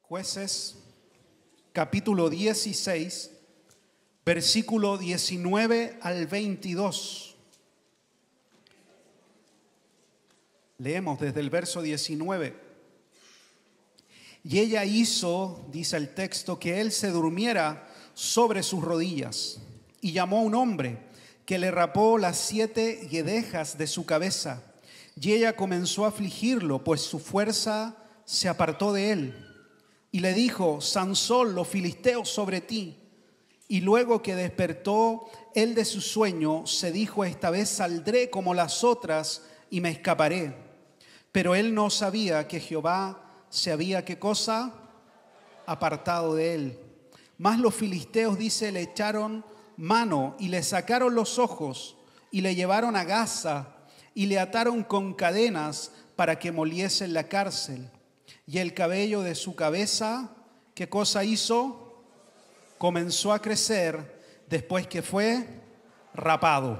Jueces, capítulo 16, versículo 19 al 22. Leemos desde el verso 19. Y ella hizo, dice el texto, que él se durmiera sobre sus rodillas, y llamó a un hombre que le rapó las 7 guedejas de su cabeza. Y ella comenzó a afligirlo, pues su fuerza se apartó de él. Y le dijo: Sansón, los filisteos sobre ti. Y luego que despertó él de su sueño, se dijo: esta vez saldré como las otras y me escaparé. Pero él no sabía que Jehová se había, ¿qué cosa? Apartado de él. Mas los filisteos, dice, le echaron mano y le sacaron los ojos y le llevaron a Gaza y le ataron con cadenas para que moliese en la cárcel. Y el cabello de su cabeza, ¿qué cosa hizo? Comenzó a crecer después que fue rapado.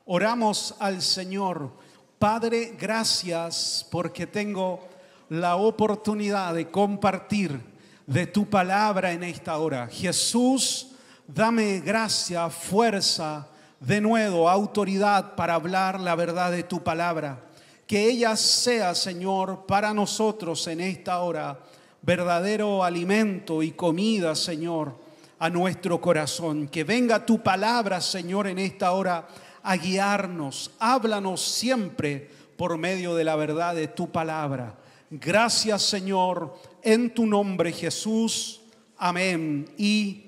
Oramos al Señor. Padre, gracias porque tengo la oportunidad de compartir de tu palabra en esta hora. Jesús, dame gracia, fuerza, de nuevo, autoridad para hablar la verdad de tu palabra. Que ella sea, Señor, para nosotros en esta hora, verdadero alimento y comida, Señor, a nuestro corazón. Que venga tu palabra, Señor, en esta hora a guiarnos. Háblanos siempre por medio de la verdad de tu palabra. Gracias, Señor, en tu nombre, Jesús. Amén y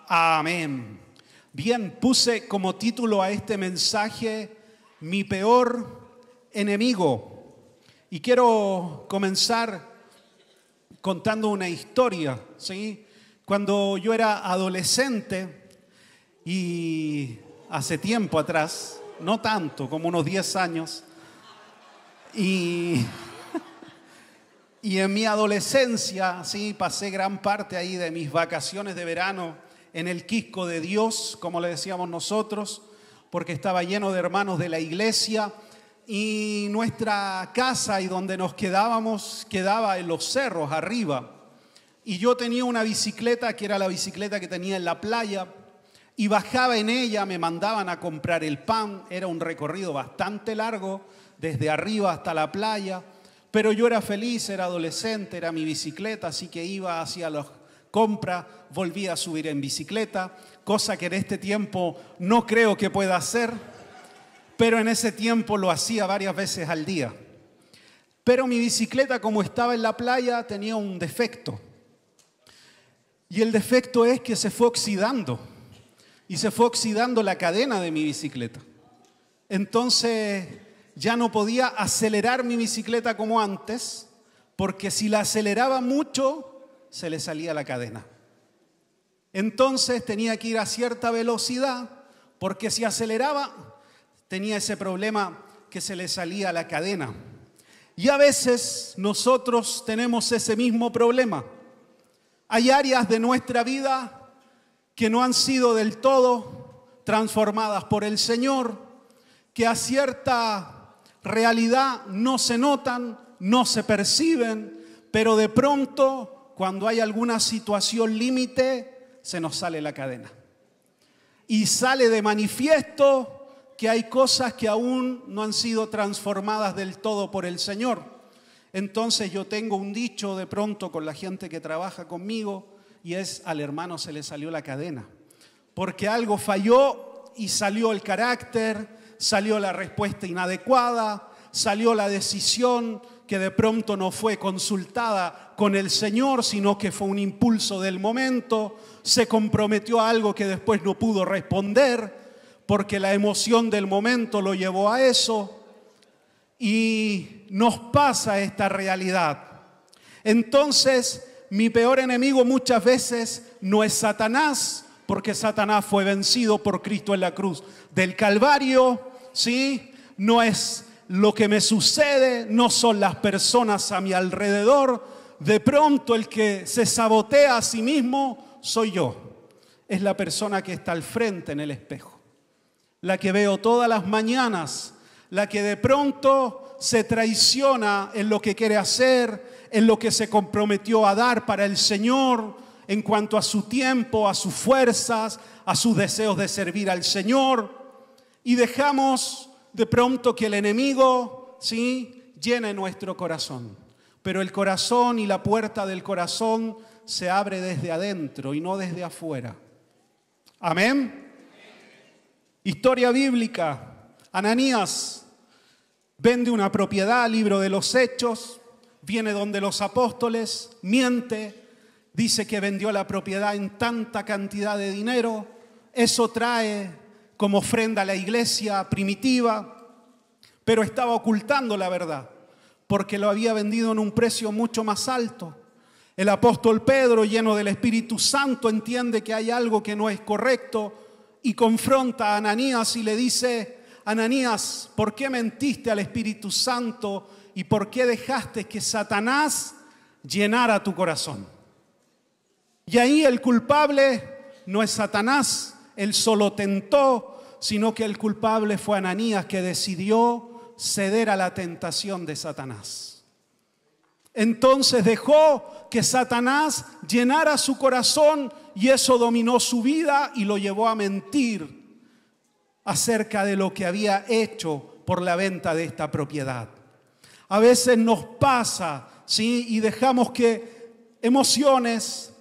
amén. Bien, puse como título a este mensaje: mi peor enemigo. Y quiero comenzar contando una historia, ¿sí? Cuando yo era adolescente, y hace tiempo atrás, no tanto, como unos 10 años, y en mi adolescencia, sí, pasé gran parte ahí de mis vacaciones de verano en el Quisco de Dios, como le decíamos nosotros, porque estaba lleno de hermanos de la iglesia. Y nuestra casa y donde nos quedábamos quedaba en los cerros arriba. Y yo tenía una bicicleta que era la bicicleta que tenía en la playa. Y bajaba en ella, me mandaban a comprar el pan. Era un recorrido bastante largo, desde arriba hasta la playa. Pero yo era feliz, era adolescente, era mi bicicleta, así que iba hacia las compras, volvía a subir en bicicleta, cosa que en este tiempo no creo que pueda hacer. Pero en ese tiempo lo hacía varias veces al día. Pero mi bicicleta, como estaba en la playa, tenía un defecto. Y el defecto es que se fue oxidando. Y se fue oxidando la cadena de mi bicicleta. Entonces ya no podía acelerar mi bicicleta como antes, porque si la aceleraba mucho, se le salía la cadena. Entonces tenía que ir a cierta velocidad, porque si aceleraba, tenía ese problema que se le salía la cadena. Y a veces nosotros tenemos ese mismo problema. Hay áreas de nuestra vida que no han sido del todo transformadas por el Señor, que a cierta realidad no se notan, no se perciben, pero de pronto, cuando hay alguna situación límite, se nos sale la cadena. Y sale de manifiesto que hay cosas que aún no han sido transformadas del todo por el Señor. Entonces yo tengo un dicho de pronto con la gente que trabaja conmigo, y es: al hermano se le salió la cadena. Porque algo falló y salió el carácter, salió la respuesta inadecuada, salió la decisión que de pronto no fue consultada con el Señor, sino que fue un impulso del momento, se comprometió a algo que después no pudo responder, porque la emoción del momento lo llevó a eso. Y nos pasa esta realidad. Entonces, mi peor enemigo muchas veces no es Satanás, porque Satanás fue vencido por Cristo en la cruz del Calvario, ¿sí? No es lo que me sucede, no son las personas a mi alrededor. De pronto el que se sabotea a sí mismo soy yo. Es la persona que está al frente en el espejo, la que veo todas las mañanas, la que de pronto se traiciona en lo que quiere hacer, en lo que se comprometió a dar para el Señor en cuanto a su tiempo, a sus fuerzas, a sus deseos de servir al Señor. Y dejamos de pronto que el enemigo, ¿sí?, llene nuestro corazón. Pero el corazón y la puerta del corazón se abre desde adentro y no desde afuera. Amén. Historia bíblica. Ananías vende una propiedad, libro de los Hechos, viene donde los apóstoles, miente, dice que vendió la propiedad en tanta cantidad de dinero. Eso trae como ofrenda a la iglesia primitiva, pero estaba ocultando la verdad, porque lo había vendido en un precio mucho más alto. El apóstol Pedro, lleno del Espíritu Santo, entiende que hay algo que no es correcto y confronta a Ananías y le dice: Ananías, ¿por qué mentiste al Espíritu Santo y por qué dejaste que Satanás llenara tu corazón? Y ahí el culpable no es Satanás, él solo tentó, sino que el culpable fue Ananías, que decidió ceder a la tentación de Satanás. Entonces dejó que Satanás llenara su corazón y eso dominó su vida y lo llevó a mentir acerca de lo que había hecho por la venta de esta propiedad. A veces nos pasa, ¿sí?, y dejamos que emociones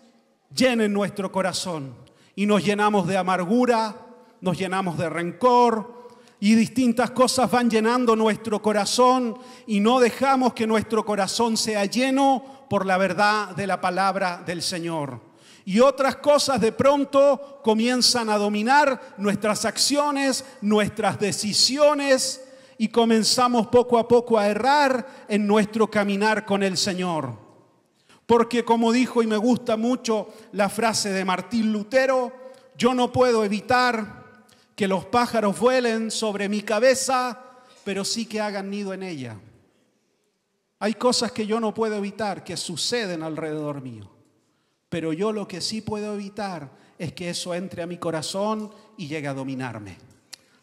llenen nuestro corazón y nos llenamos de amargura, nos llenamos de rencor y distintas cosas van llenando nuestro corazón y no dejamos que nuestro corazón sea lleno por la verdad de la palabra del Señor. Y otras cosas de pronto comienzan a dominar nuestras acciones, nuestras decisiones y comenzamos poco a poco a errar en nuestro caminar con el Señor. Porque como dijo, y me gusta mucho la frase de Martín Lutero, yo no puedo evitar que los pájaros vuelen sobre mi cabeza, pero sí que hagan nido en ella. Hay cosas que yo no puedo evitar que suceden alrededor mío, pero yo lo que sí puedo evitar es que eso entre a mi corazón y llegue a dominarme.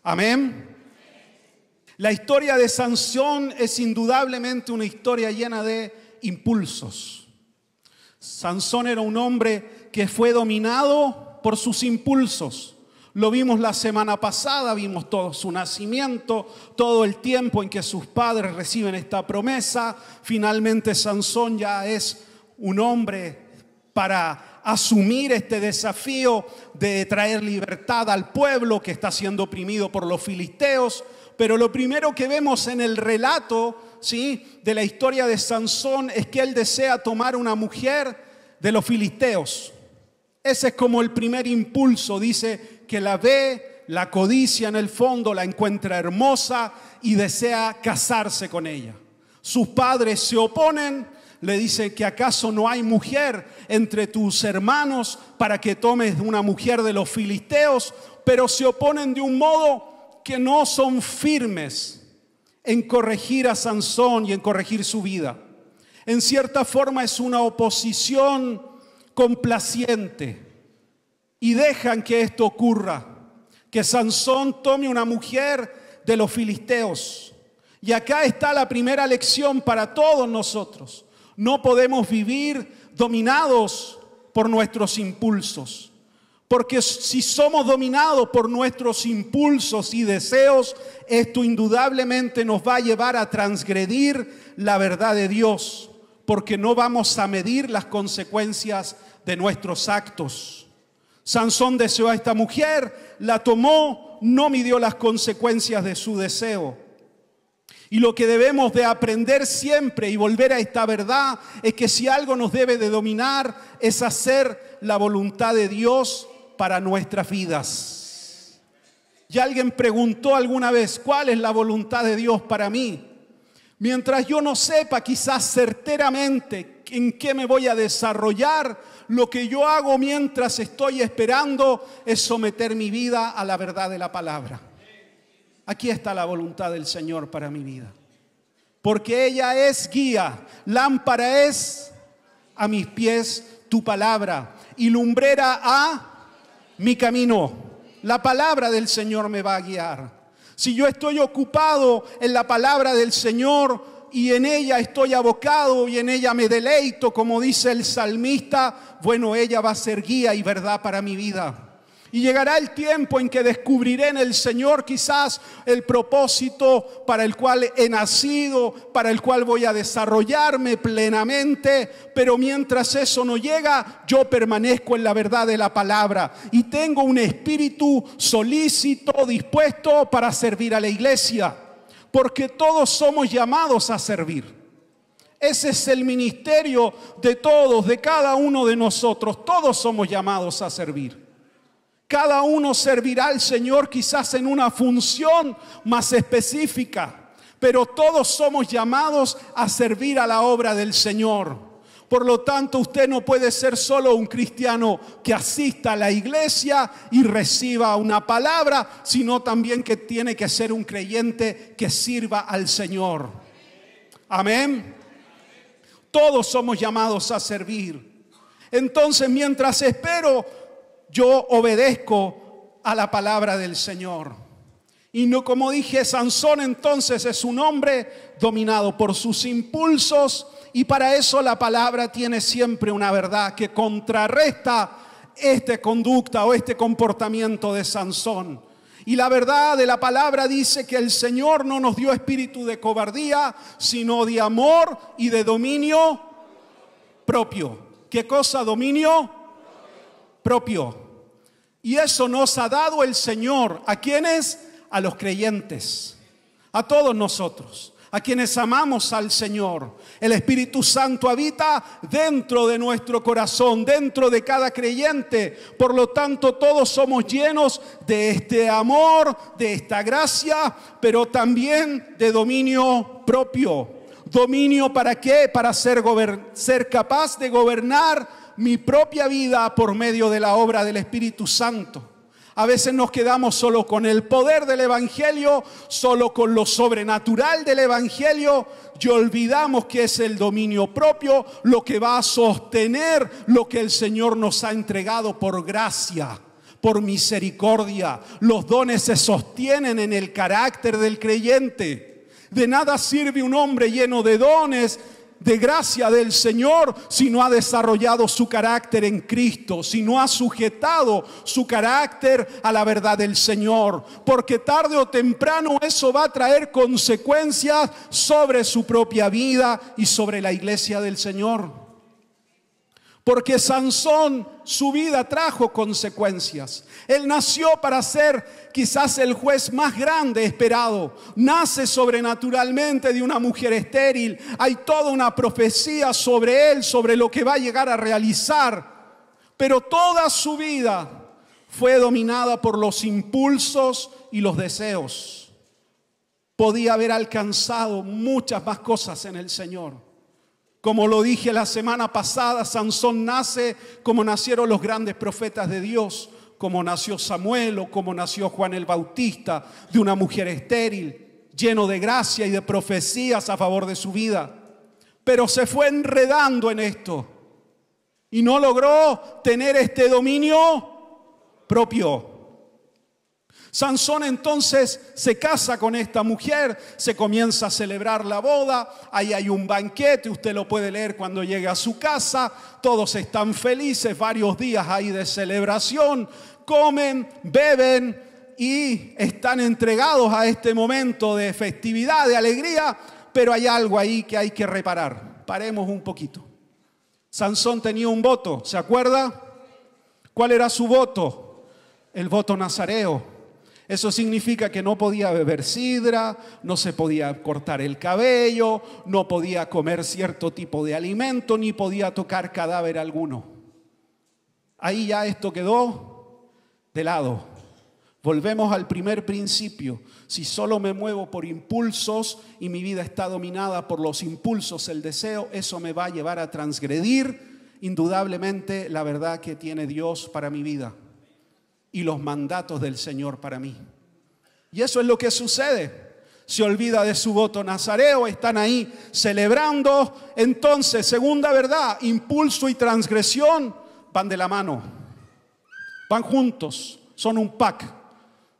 Amén. La historia de Sansón es indudablemente una historia llena de impulsos. Sansón era un hombre que fue dominado por sus impulsos. Lo vimos la semana pasada, vimos todo su nacimiento, todo el tiempo en que sus padres reciben esta promesa. Finalmente Sansón ya es un hombre para asumir este desafío de traer libertad al pueblo que está siendo oprimido por los filisteos. Pero lo primero que vemos en el relato, ¿sí?, de la historia de Sansón es que él desea tomar una mujer de los filisteos. Ese es como el primer impulso. Dice que la ve, la codicia en el fondo, la encuentra hermosa y desea casarse con ella. Sus padres se oponen, le dicen que acaso no hay mujer entre tus hermanos para que tomes una mujer de los filisteos, pero se oponen de un modo que no son firmes en corregir a Sansón y en corregir su vida. En cierta forma es una oposición complaciente y dejan que esto ocurra, que Sansón tome una mujer de los filisteos. Y acá está la primera lección para todos nosotros. No podemos vivir dominados por nuestros impulsos, porque si somos dominados por nuestros impulsos y deseos, esto indudablemente nos va a llevar a transgredir la verdad de Dios, porque no vamos a medir las consecuencias de nuestros actos. Sansón deseó a esta mujer, la tomó, no midió las consecuencias de su deseo. Y lo que debemos de aprender siempre y volver a esta verdad es que si algo nos debe de dominar es hacer la voluntad de Dios para nuestras vidas. Y alguien preguntó alguna vez, ¿cuál es la voluntad de Dios para mí? Mientras yo no sepa quizás certeramente en qué me voy a desarrollar, lo que yo hago mientras estoy esperando es someter mi vida a la verdad de la palabra. Aquí está la voluntad del Señor para mi vida, porque ella es guía, lámpara es a mis pies tu palabra y lumbrera a mi camino. La palabra del Señor me va a guiar. Si yo estoy ocupado en la palabra del Señor y en ella estoy abocado y en ella me deleito, como dice el salmista, bueno, ella va a ser guía y verdad para mi vida. Y llegará el tiempo en que descubriré en el Señor quizás el propósito para el cual he nacido, para el cual voy a desarrollarme plenamente. Pero mientras eso no llega, yo permanezco en la verdad de la palabra. Y tengo un espíritu solícito, dispuesto para servir a la iglesia. Porque todos somos llamados a servir. Ese es el ministerio de todos, de cada uno de nosotros. Todos somos llamados a servir. Cada uno servirá al Señor quizás en una función más específica, pero todos somos llamados a servir a la obra del Señor. Por lo tanto, usted no puede ser solo un cristiano que asista a la iglesia y reciba una palabra, sino también que tiene que ser un creyente que sirva al Señor. Amén. Todos somos llamados a servir. Entonces, mientras espero, yo obedezco a la palabra del Señor. Y no, como dije, Sansón entonces es un hombre dominado por sus impulsos, y para eso la palabra tiene siempre una verdad que contrarresta esta conducta o este comportamiento de Sansón. Y la verdad de la palabra dice que el Señor no nos dio espíritu de cobardía, sino de amor y de dominio propio. ¿Qué cosa? Dominio propio. Y eso nos ha dado el Señor. ¿A quiénes? A los creyentes, a todos nosotros, a quienes amamos al Señor. El Espíritu Santo habita dentro de nuestro corazón, dentro de cada creyente. Por lo tanto, todos somos llenos de este amor, de esta gracia, pero también de dominio propio. ¿Dominio para qué? Para ser capaz de gobernar mi propia vida por medio de la obra del Espíritu Santo. A veces nos quedamos solo con el poder del Evangelio, solo con lo sobrenatural del Evangelio, y olvidamos que es el dominio propio lo que va a sostener lo que el Señor nos ha entregado por gracia, por misericordia. Los dones se sostienen en el carácter del creyente. De nada sirve un hombre lleno de dones, de gracia del Señor, si no ha desarrollado su carácter en Cristo, si no ha sujetado su carácter a la verdad del Señor, porque tarde o temprano eso va a traer consecuencias sobre su propia vida y sobre la iglesia del Señor. Porque Sansón, su vida trajo consecuencias. Él nació para ser quizás el juez más grande esperado. Nace sobrenaturalmente de una mujer estéril. Hay toda una profecía sobre él, sobre lo que va a llegar a realizar. Pero toda su vida fue dominada por los impulsos y los deseos. Podía haber alcanzado muchas más cosas en el Señor. Como lo dije la semana pasada, Sansón nace como nacieron los grandes profetas de Dios, como nació Samuel o como nació Juan el Bautista, de una mujer estéril, lleno de gracia y de profecías a favor de su vida. Pero se fue enredando en esto y no logró tener este dominio propio. Sansón entonces se casa con esta mujer, se comienza a celebrar la boda, ahí hay un banquete, usted lo puede leer cuando llegue a su casa, todos están felices, varios días ahí de celebración, comen, beben y están entregados a este momento de festividad, de alegría, pero hay algo ahí que hay que reparar. Paremos un poquito. Sansón tenía un voto, ¿se acuerda? ¿Cuál era su voto? El voto nazareo. Eso significa que no podía beber sidra, no se podía cortar el cabello, no podía comer cierto tipo de alimento, ni podía tocar cadáver alguno. Ahí ya esto quedó de lado. Volvemos al primer principio. Si solo me muevo por impulsos y mi vida está dominada por los impulsos, el deseo, eso me va a llevar a transgredir indudablemente la verdad que tiene Dios para mi vida y los mandatos del Señor para mí. Y eso es lo que sucede. Se olvida de su voto nazareo, están ahí celebrando. Entonces, segunda verdad, impulso y transgresión van de la mano. Van juntos, son un pack.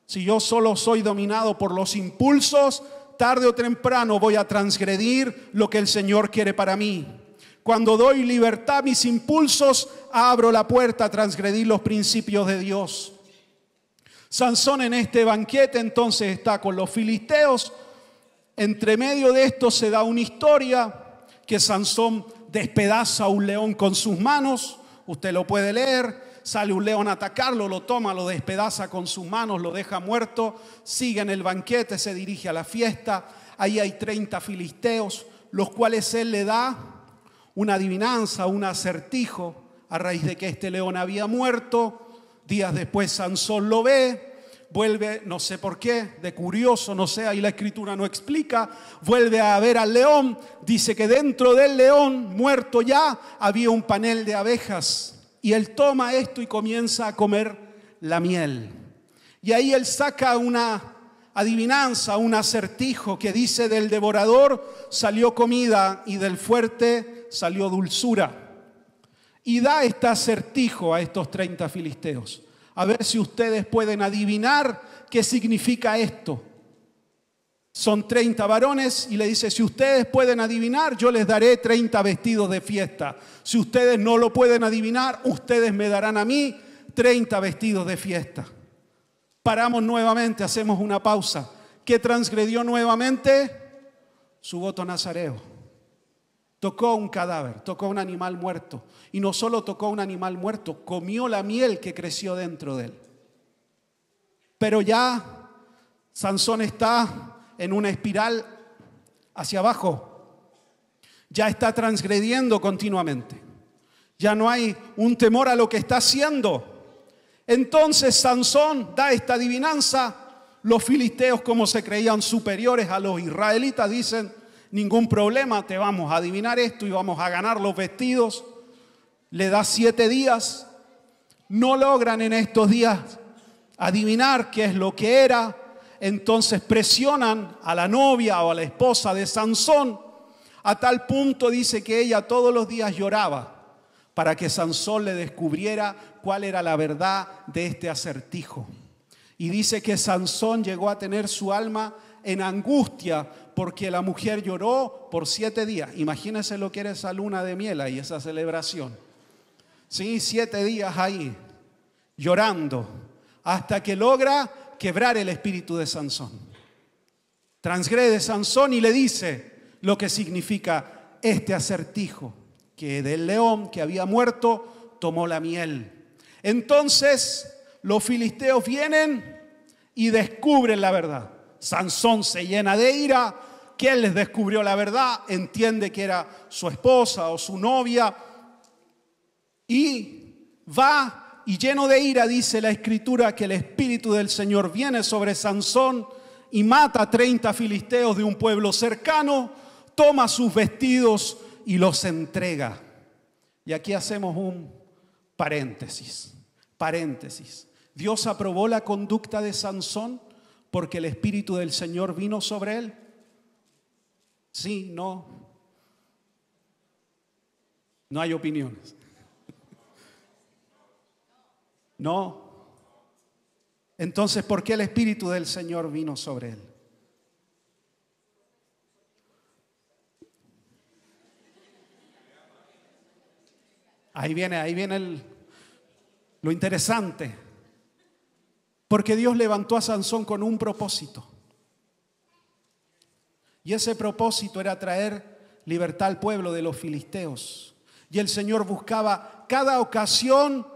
Si yo solo soy dominado por los impulsos, tarde o temprano voy a transgredir lo que el Señor quiere para mí. Cuando doy libertad a mis impulsos, abro la puerta a transgredir los principios de Dios. Sansón en este banquete entonces está con los filisteos. Entre medio de esto se da una historia que Sansón despedaza a un león con sus manos. Usted lo puede leer. Sale un león a atacarlo, lo toma, lo despedaza con sus manos, lo deja muerto. Sigue en el banquete, se dirige a la fiesta. Ahí hay 30 filisteos, los cuales él le da una adivinanza, un acertijo, a raíz de que este león había muerto. Días después Sansón lo ve, vuelve, no sé por qué, de curioso, no sé, ahí la escritura no explica, vuelve a ver al león, dice que dentro del león, muerto ya, había un panel de abejas. Y él toma esto y comienza a comer la miel. Y ahí él saca una adivinanza, un acertijo que dice: del devorador salió comida y del fuerte salió dulzura. Y da este acertijo a estos 30 filisteos. A ver si ustedes pueden adivinar qué significa esto. Son 30 varones y le dice: si ustedes pueden adivinar, yo les daré 30 vestidos de fiesta. Si ustedes no lo pueden adivinar, ustedes me darán a mí 30 vestidos de fiesta. Paramos nuevamente, hacemos una pausa. ¿Qué transgredió nuevamente? Su voto nazareo. Tocó un cadáver, tocó un animal muerto. Y no solo tocó un animal muerto, comió la miel que creció dentro de él. Pero ya Sansón está en una espiral hacia abajo. Ya está transgrediendo continuamente. Ya no hay un temor a lo que está haciendo. Entonces Sansón da esta adivinanza. Los filisteos, como se creían superiores a los israelitas, dicen: ningún problema, te vamos a adivinar esto y vamos a ganar los vestidos. Le da 7 días. No logran en estos días adivinar qué es lo que era. Entonces presionan a la novia o a la esposa de Sansón, a tal punto dice que ella todos los días lloraba para que Sansón le descubriera cuál era la verdad de este acertijo. Y dice que Sansón llegó a tener su alma en angustia porque la mujer lloró por 7 días. Imagínense lo que era esa luna de miel y esa celebración. Sí, 7 días ahí llorando hasta que logra quebrar el espíritu de Sansón. Transgrede Sansón y le dice lo que significa este acertijo, que del león que había muerto tomó la miel. Entonces los filisteos vienen y descubren la verdad. Sansón se llena de ira. ¿Quién les descubrió la verdad? Entiende que era su esposa o su novia y va. Y lleno de ira, dice la escritura, que el espíritu del Señor viene sobre Sansón y mata a 30 filisteos de un pueblo cercano, toma sus vestidos y los entrega. Y aquí hacemos un paréntesis. ¿Dios aprobó la conducta de Sansón porque el espíritu del Señor vino sobre él? Sí, no. No hay opiniones. No. Entonces, ¿por qué el espíritu del Señor vino sobre él? Ahí viene lo interesante. Porque Dios levantó a Sansón con un propósito. Y ese propósito era traer libertad al pueblo de los filisteos. Y el Señor buscaba cada ocasión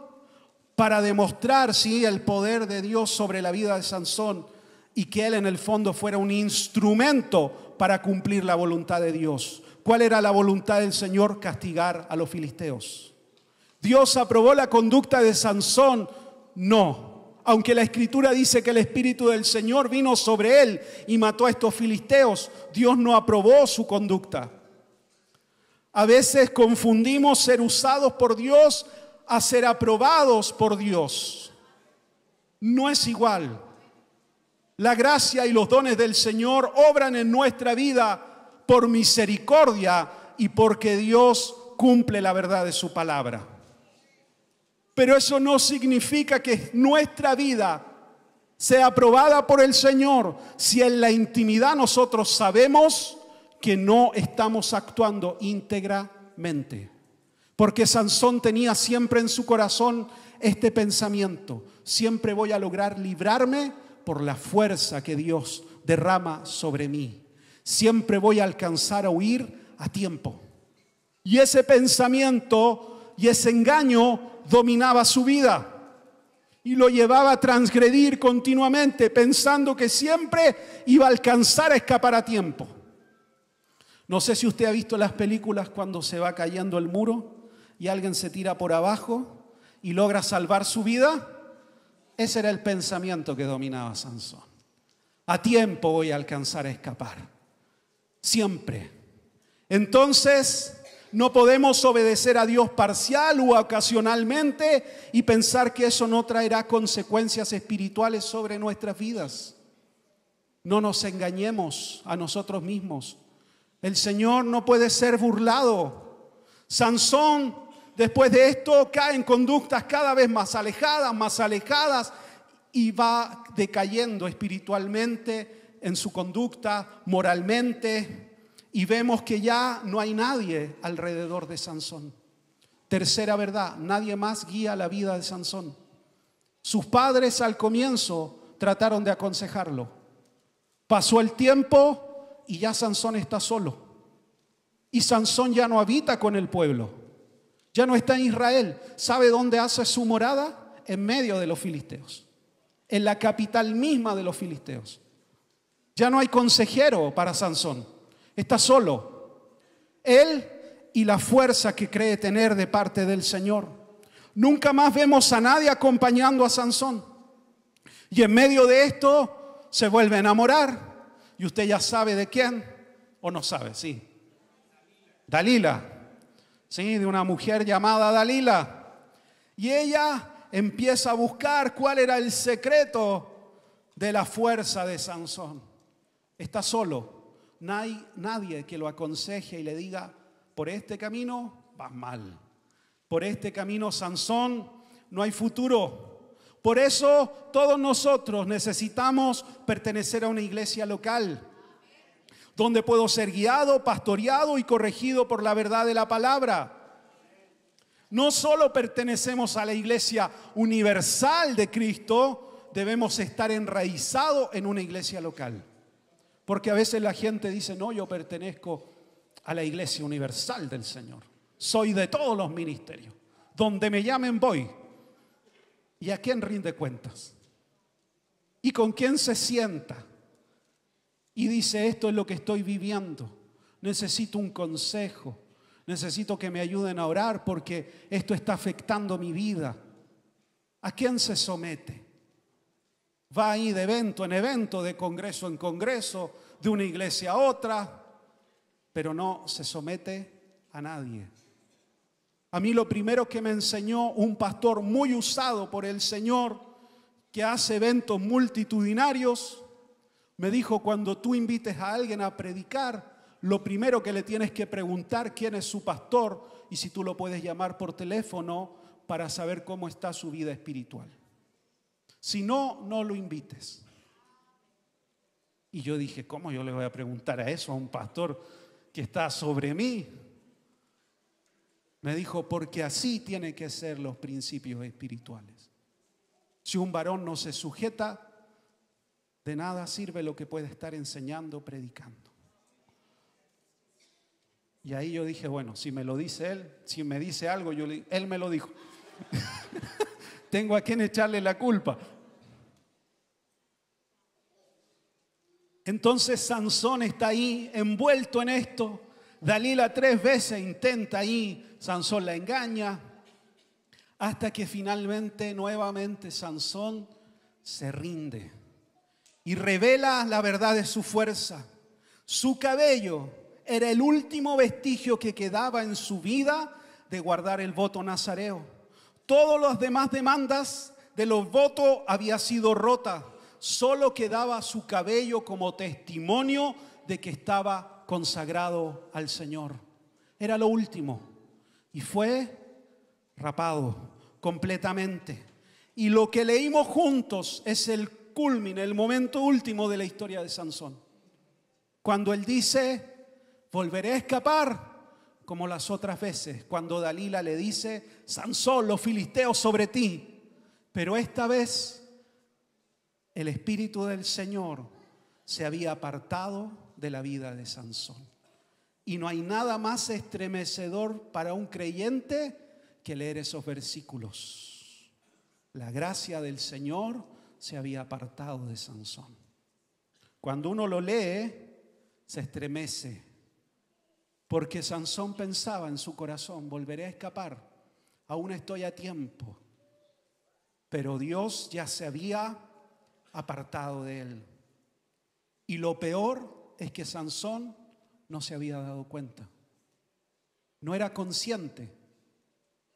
para demostrar, sí, el poder de Dios sobre la vida de Sansón y que él en el fondo fuera un instrumento para cumplir la voluntad de Dios. ¿Cuál era la voluntad del Señor? Castigar a los filisteos. ¿Dios aprobó la conducta de Sansón? No. Aunque la Escritura dice que el Espíritu del Señor vino sobre él y mató a estos filisteos, Dios no aprobó su conducta. A veces confundimos ser usados por Dios a ser aprobados por Dios. No es igual. La gracia y los dones del Señor obran en nuestra vida por misericordia y porque Dios cumple la verdad de su palabra. Pero eso no significa que nuestra vida sea probada por el Señor si en la intimidad nosotros sabemos que no estamos actuando íntegramente. Porque Sansón tenía siempre en su corazón este pensamiento: siempre voy a lograr librarme por la fuerza que Dios derrama sobre mí. Siempre voy a alcanzar a huir a tiempo. Y ese pensamiento y ese engaño dominaba su vida y lo llevaba a transgredir continuamente, pensando que siempre iba a alcanzar a escapar a tiempo. No sé si usted ha visto las películas cuando se va cayendo el muro y alguien se tira por abajo y logra salvar su vida. Ese era el pensamiento que dominaba a Sansón. A tiempo voy a alcanzar a escapar. Siempre. Entonces, no podemos obedecer a Dios parcial u ocasionalmente y pensar que eso no traerá consecuencias espirituales sobre nuestras vidas. No nos engañemos a nosotros mismos. El Señor no puede ser burlado. Sansón, después de esto, cae en conductas cada vez más alejadas y va decayendo espiritualmente en su conducta, moralmente. Y vemos que ya no hay nadie alrededor de Sansón. Tercera verdad: nadie más guía la vida de Sansón. Sus padres al comienzo trataron de aconsejarlo. Pasó el tiempo y ya Sansón está solo. Y Sansón ya no habita con el pueblo. Ya no está en Israel. ¿Sabe dónde hace su morada? En medio de los filisteos. En la capital misma de los filisteos. Ya no hay consejero para Sansón. Está solo. Él y la fuerza que cree tener de parte del Señor. Nunca más vemos a nadie acompañando a Sansón. Y en medio de esto se vuelve a enamorar. Y usted ya sabe de quién, o no sabe, sí. Dalila. Sí, de una mujer llamada Dalila. Y ella empieza a buscar cuál era el secreto de la fuerza de Sansón. Está solo. No hay nadie que lo aconseje y le diga: por este camino vas mal. Por este camino, Sansón, no hay futuro. Por eso todos nosotros necesitamos pertenecer a una iglesia local, donde puedo ser guiado, pastoreado y corregido por la verdad de la palabra. No solo pertenecemos a la iglesia universal de Cristo, debemos estar enraizados en una iglesia local. Porque a veces la gente dice: no, yo pertenezco a la iglesia universal del Señor. Soy de todos los ministerios. Donde me llamen voy. ¿Y a quién rinde cuentas? ¿Y con quién se sienta? Y dice: esto es lo que estoy viviendo. Necesito un consejo. Necesito que me ayuden a orar porque esto está afectando mi vida. ¿A quién se somete? Va ahí de evento en evento, de congreso en congreso, de una iglesia a otra, pero no se somete a nadie. A mí lo primero que me enseñó un pastor muy usado por el Señor, que hace eventos multitudinarios, me dijo: cuando tú invites a alguien a predicar, lo primero que le tienes que preguntar quién es su pastor y si tú lo puedes llamar por teléfono para saber cómo está su vida espiritual. Si no, no lo invites. Y yo dije: ¿cómo yo le voy a preguntar a eso a un pastor que está sobre mí? Me dijo: porque así tienen que ser los principios espirituales. Si un varón no se sujeta, de nada sirve lo que puede estar enseñando, predicando. Y ahí yo dije: bueno, si me lo dice él, si me dice algo, él me lo dijo. Tengo a quien echarle la culpa. Entonces Sansón está ahí envuelto en esto. Dalila 3 veces intenta ahí, Sansón la engaña, hasta que finalmente nuevamente Sansón se rinde y revela la verdad de su fuerza. Su cabello era el último vestigio que quedaba en su vida de guardar el voto nazareo. Todas las demás demandas de los votos había sido rota. Solo quedaba su cabello como testimonio de que estaba consagrado al Señor. Era lo último. Y fue rapado completamente. Y lo que leímos juntos es el culmine, el momento último de la historia de Sansón. Cuando él dice, volveré a escapar como las otras veces. Cuando Dalila le dice, Sansón, los filisteos sobre ti. Pero esta vez el Espíritu del Señor se había apartado de la vida de Sansón. Y no hay nada más estremecedor para un creyente que leer esos versículos. La gracia del Señor se había apartado de Sansón. Cuando uno lo lee, se estremece, porque Sansón pensaba en su corazón, volveré a escapar, aún estoy a tiempo. Pero Dios ya se había apartado de él. Y lo peor es que Sansón no se había dado cuenta. No era consciente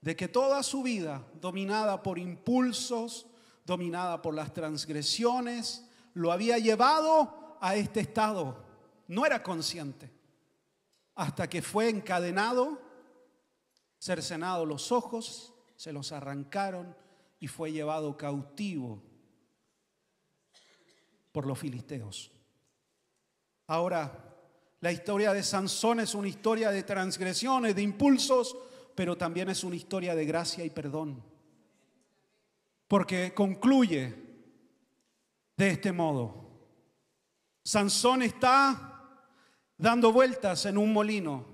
de que toda su vida, dominada por impulsos, dominada por las transgresiones, lo había llevado a este estado. No era consciente. Hasta que fue encadenado, cercenado los ojos, se los arrancaron y fue llevado cautivo por los filisteos. Ahora, la historia de Sansón es una historia de transgresiones, de impulsos, pero también es una historia de gracia y perdón. Porque concluye de este modo. Sansón está dando vueltas en un molino,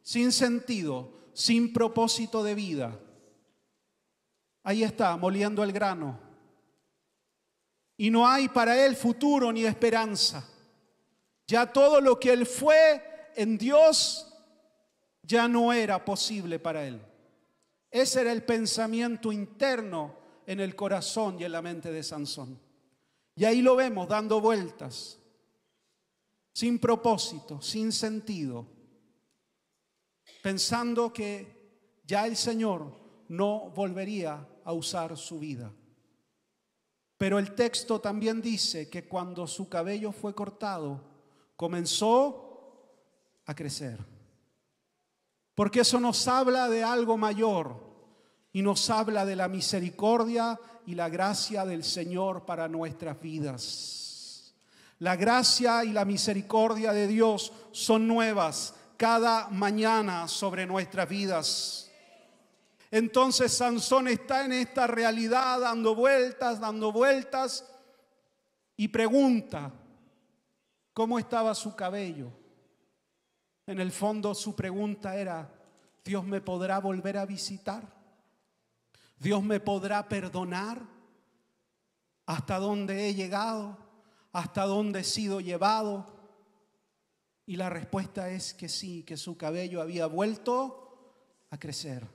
sin sentido, sin propósito de vida. Ahí está, moliendo el grano. Y no hay para él futuro ni esperanza. Ya todo lo que él fue en Dios ya no era posible para él. Ese era el pensamiento interno en el corazón y en la mente de Sansón. Y ahí lo vemos dando vueltas, sin propósito, sin sentido, pensando que ya el Señor no volvería a usar su vida. Pero el texto también dice que cuando su cabello fue cortado, comenzó a crecer. Porque eso nos habla de algo mayor y nos habla de la misericordia y la gracia del Señor para nuestras vidas. La gracia y la misericordia de Dios son nuevas cada mañana sobre nuestras vidas. Entonces Sansón está en esta realidad dando vueltas y pregunta cómo estaba su cabello. En el fondo su pregunta era, ¿Dios me podrá volver a visitar? ¿Dios me podrá perdonar? ¿Hasta dónde he llegado? ¿Hasta dónde he sido llevado? Y la respuesta es que sí, que su cabello había vuelto a crecer.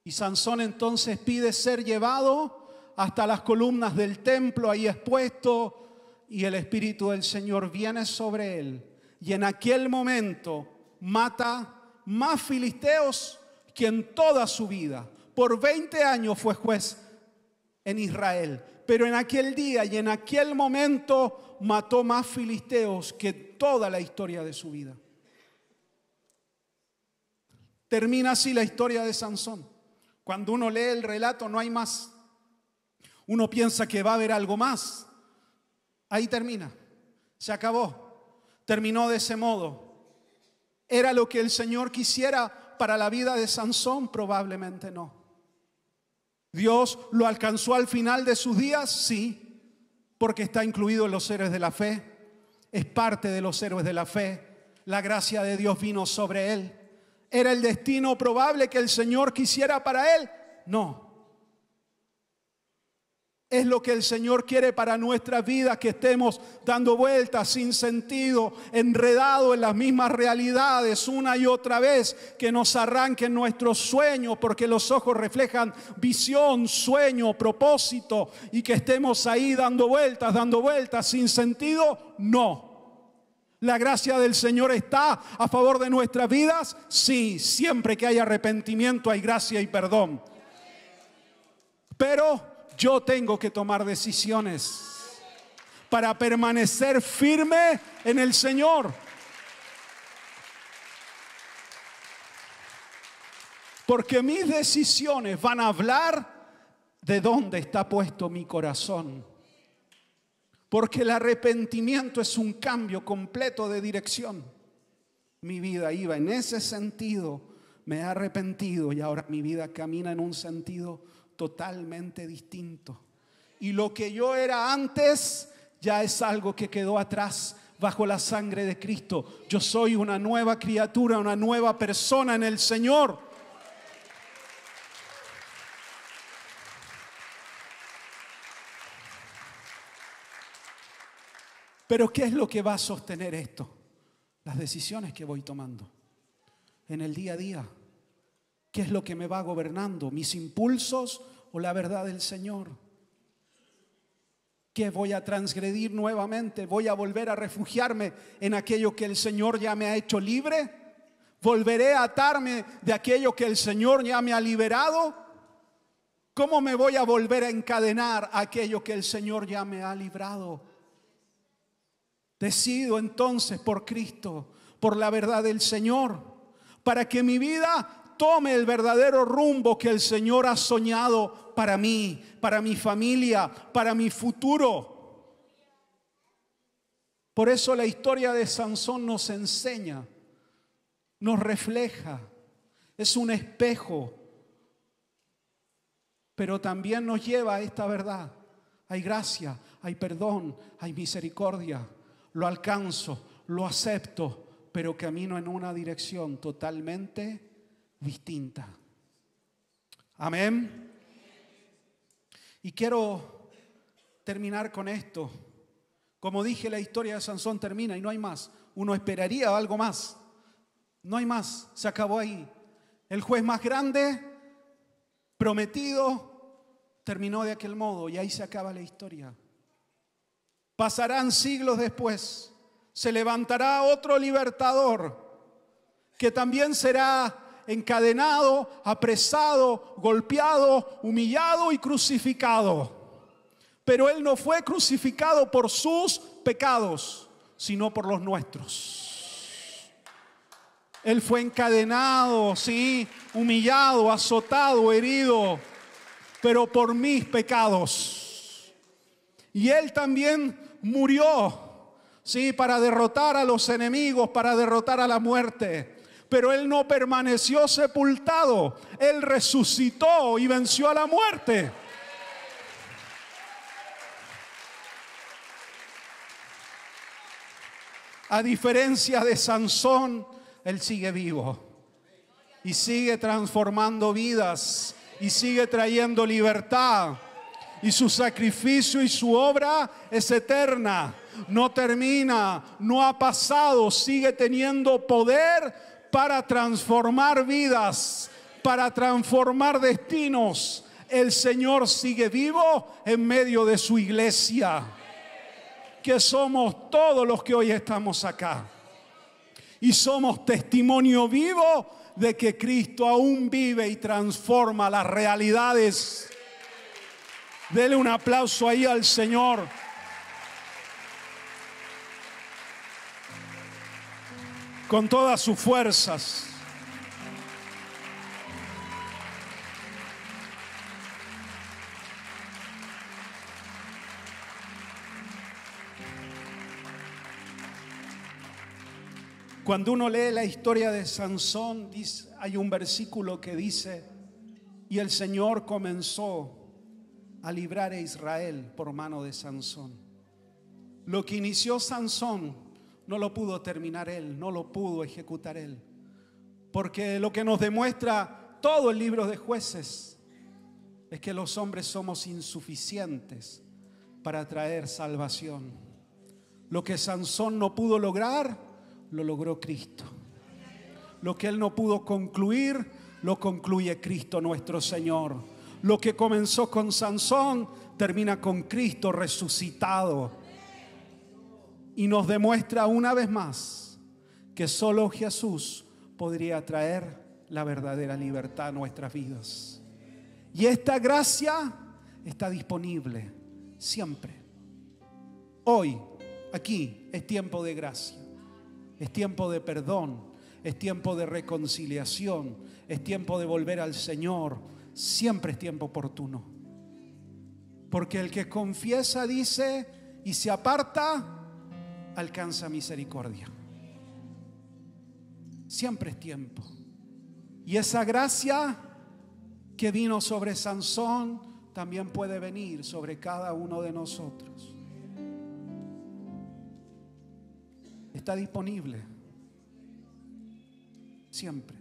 Y Sansón entonces pide ser llevado hasta las columnas del templo, ahí expuesto, y el Espíritu del Señor viene sobre él. Y en aquel momento mata más filisteos que en toda su vida. Por 20 años fue juez en Israel, pero en aquel día y en aquel momento mató más filisteos que toda la historia de su vida. Termina así la historia de Sansón. Cuando uno lee el relato no hay más. Uno piensa que va a haber algo más. Ahí termina. Se acabó. Terminó de ese modo. ¿Era lo que el Señor quisiera para la vida de Sansón? Probablemente no. ¿Dios lo alcanzó al final de sus días? Sí, porque está incluido en los héroes de la fe. Es parte de los héroes de la fe. La gracia de Dios vino sobre él. ¿Era el destino probable que el Señor quisiera para él? No. Es lo que el Señor quiere para nuestras vidas, que estemos dando vueltas sin sentido, enredados en las mismas realidades una y otra vez, que nos arranquen nuestros sueños, porque los ojos reflejan visión, sueño, propósito, y que estemos ahí dando vueltas sin sentido. No. ¿La gracia del Señor está a favor de nuestras vidas? Sí, siempre que hay arrepentimiento hay gracia y perdón. Pero yo tengo que tomar decisiones para permanecer firme en el Señor. Porque mis decisiones van a hablar de dónde está puesto mi corazón. Porque el arrepentimiento es un cambio completo de dirección. Mi vida iba en ese sentido, me he arrepentido y ahora mi vida camina en un sentido totalmente distinto. Y lo que yo era antes ya es algo que quedó atrás bajo la sangre de Cristo. Yo soy una nueva criatura, una nueva persona en el Señor. Pero ¿qué es lo que va a sostener esto? Las decisiones que voy tomando en el día a día. ¿Qué es lo que me va gobernando? ¿Mis impulsos o la verdad del Señor? ¿Qué voy a transgredir nuevamente? ¿Voy a volver a refugiarme en aquello que el Señor ya me ha hecho libre? ¿Volveré a atarme de aquello que el Señor ya me ha liberado? ¿Cómo me voy a volver a encadenar a aquello que el Señor ya me ha librado? Decido entonces por Cristo, por la verdad del Señor, para que mi vida tome el verdadero rumbo que el Señor ha soñado para mí, para mi familia, para mi futuro. Por eso la historia de Sansón nos enseña, nos refleja, es un espejo, pero también nos lleva a esta verdad. Hay gracia, hay perdón, hay misericordia. Lo alcanzo, lo acepto, pero camino en una dirección totalmente distinta. Amén. Y quiero terminar con esto. Como dije, la historia de Sansón termina y no hay más. Uno esperaría algo más. No hay más, se acabó ahí. El juez más grande, prometido, terminó de aquel modo y ahí se acaba la historia. Pasarán siglos después, se levantará otro libertador que también será encadenado, apresado, golpeado, humillado y crucificado. Pero él no fue crucificado por sus pecados, sino por los nuestros. Él fue encadenado, sí, humillado, azotado, herido, pero por mis pecados. Y él también murió, sí, para derrotar a los enemigos, para derrotar a la muerte. Pero él no permaneció sepultado, él resucitó y venció a la muerte. A diferencia de Sansón, él sigue vivo y sigue transformando vidas y sigue trayendo libertad. Y su sacrificio y su obra es eterna, no termina, no ha pasado, sigue teniendo poder para transformar vidas, para transformar destinos. El Señor sigue vivo en medio de su iglesia, que somos todos los que hoy estamos acá. Y somos testimonio vivo de que Cristo aún vive y transforma las realidades. Dele un aplauso ahí al Señor. Con todas sus fuerzas. Cuando uno lee la historia de Sansón, hay un versículo que dice: y el Señor comenzó a librar a Israel por mano de Sansón. Lo que inició Sansón no lo pudo terminar él, no lo pudo ejecutar él, porque lo que nos demuestra todo el libro de Jueces es que los hombres somos insuficientes para traer salvación. Lo que Sansón no pudo lograr, lo logró Cristo. Lo que él no pudo concluir, lo concluye Cristo nuestro Señor. Lo que comenzó con Sansón termina con Cristo resucitado. Y nos demuestra una vez más que solo Jesús podría traer la verdadera libertad a nuestras vidas. Y esta gracia está disponible siempre. Hoy, aquí, es tiempo de gracia. Es tiempo de perdón. Es tiempo de reconciliación. Es tiempo de volver al Señor. Siempre es tiempo oportuno. Porque el que confiesa, dice, y se aparta, alcanza misericordia. Siempre es tiempo. Y esa gracia que vino sobre Sansón también puede venir sobre cada uno de nosotros. Está disponible siempre.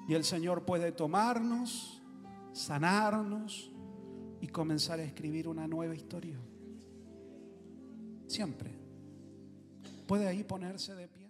Y el Señor puede tomarnos, sanarnos y comenzar a escribir una nueva historia. Siempre. Puede ahí ponerse de pie.